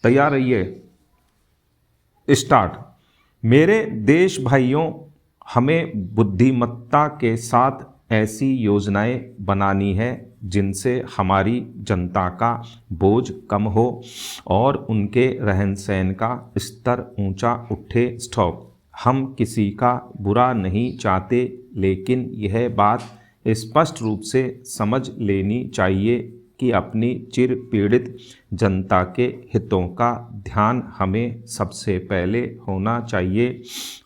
तैयार रहिए। स्टार्ट। मेरे देश भाइयों, हमें बुद्धिमत्ता के साथ ऐसी योजनाएं बनानी है जिनसे हमारी जनता का बोझ कम हो और उनके रहन सहन का स्तर ऊंचा उठे। स्टॉप। हम किसी का बुरा नहीं चाहते, लेकिन यह बात स्पष्ट रूप से समझ लेनी चाहिए कि अपनी चिर पीड़ित जनता के हितों का ध्यान हमें सबसे पहले होना चाहिए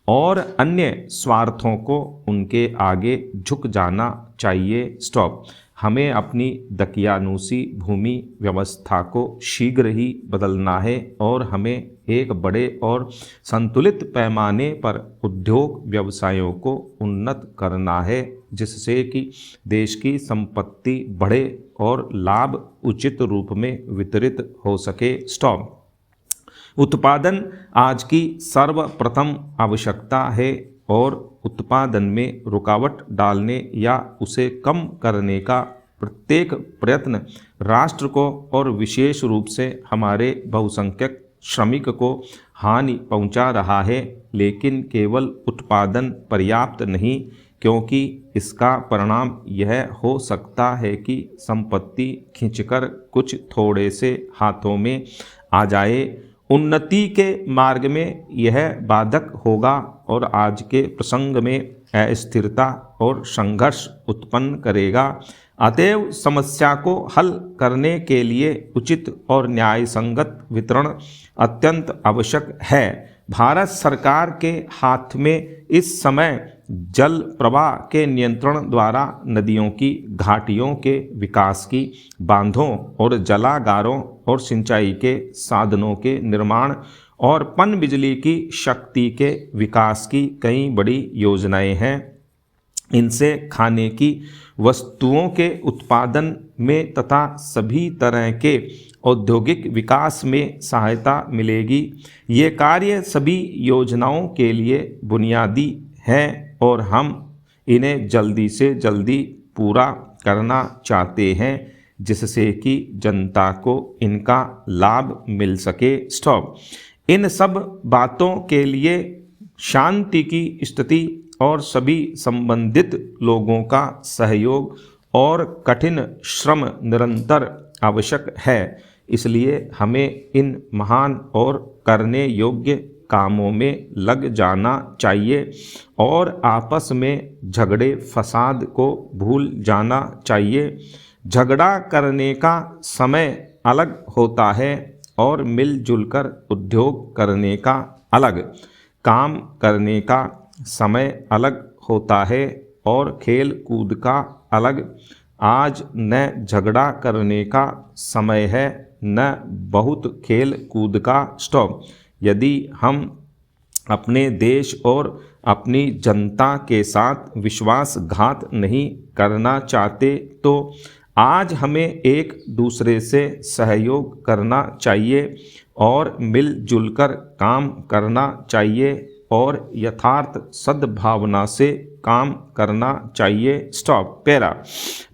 और अन्य स्वार्थों को उनके आगे झुक जाना चाहिए। स्टॉप। हमें अपनी दकियानूसी भूमि व्यवस्था को शीघ्र ही बदलना है और हमें एक बड़े और संतुलित पैमाने पर उद्योग व्यवसायों को उन्नत करना है, जिससे कि देश की संपत्ति बढ़े और लाभ उचित रूप में वितरित हो सके। स्टॉप। उत्पादन आज की सर्वप्रथम आवश्यकता है और उत्पादन में रुकावट डालने या उसे कम करने का प्रत्येक प्रयत्न राष्ट्र को और विशेष रूप से हमारे बहुसंख्यक श्रमिक को हानि पहुंचा रहा है। लेकिन केवल उत्पादन पर्याप्त नहीं, क्योंकि इसका परिणाम यह हो सकता है कि संपत्ति खींचकर कुछ थोड़े से हाथों में आ जाए। उन्नति के मार्ग में यह बाधक होगा और आज के प्रसंग में अस्थिरता और संघर्ष उत्पन्न करेगा। अतएव समस्या को हल करने के लिए उचित और न्यायसंगत वितरण अत्यंत आवश्यक है। भारत सरकार के हाथ में इस समय जल प्रवाह के नियंत्रण द्वारा नदियों की घाटियों के विकास की, बांधों और जलागारों और सिंचाई के साधनों के निर्माण और पनबिजली की शक्ति के विकास की कई बड़ी योजनाएं हैं। इनसे खाने की वस्तुओं के उत्पादन में तथा सभी तरह के औद्योगिक विकास में सहायता मिलेगी। ये कार्य सभी योजनाओं के लिए बुनियादी हैं और हम इन्हें जल्दी से जल्दी पूरा करना चाहते हैं, जिससे कि जनता को इनका लाभ मिल सके। स्टॉप। इन सब बातों के लिए शांति की स्थिति और सभी संबंधित लोगों का सहयोग और कठिन श्रम निरंतर आवश्यक है। इसलिए हमें इन महान और करने योग्य कामों में लग जाना चाहिए और आपस में झगड़े फसाद को भूल जाना चाहिए। झगड़ा करने का समय अलग होता है और मिलजुल कर उद्योग करने का अलग, काम करने का समय अलग होता है और खेल कूद का अलग। आज न झगड़ा करने का समय है, न बहुत खेल कूद का। स्टॉप। यदि हम अपने देश और अपनी जनता के साथ विश्वासघात नहीं करना चाहते तो आज हमें एक दूसरे से सहयोग करना चाहिए और मिलजुल कर काम करना चाहिए और यथार्थ सद्भावना से काम करना चाहिए। स्टॉप। पैरा।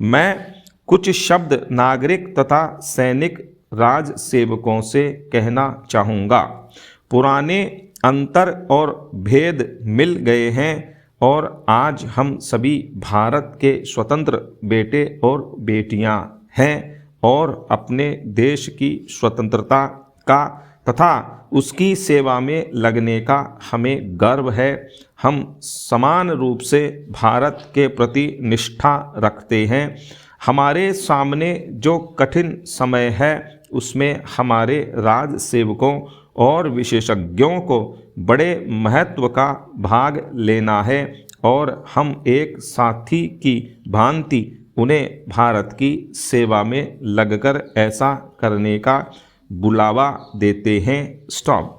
मैं कुछ शब्द नागरिक तथा सैनिक राज सेवकों से कहना चाहूँगा। पुराने अंतर और भेद मिल गए हैं और आज हम सभी भारत के स्वतंत्र बेटे और बेटियां हैं और अपने देश की स्वतंत्रता का तथा उसकी सेवा में लगने का हमें गर्व है। हम समान रूप से भारत के प्रति निष्ठा रखते हैं। हमारे सामने जो कठिन समय है उसमें हमारे राज सेवकों और विशेषज्ञों को बड़े महत्व का भाग लेना है और हम एक साथी की भांति उन्हें भारत की सेवा में लगकर ऐसा करने का बुलावा देते हैं। स्टॉप।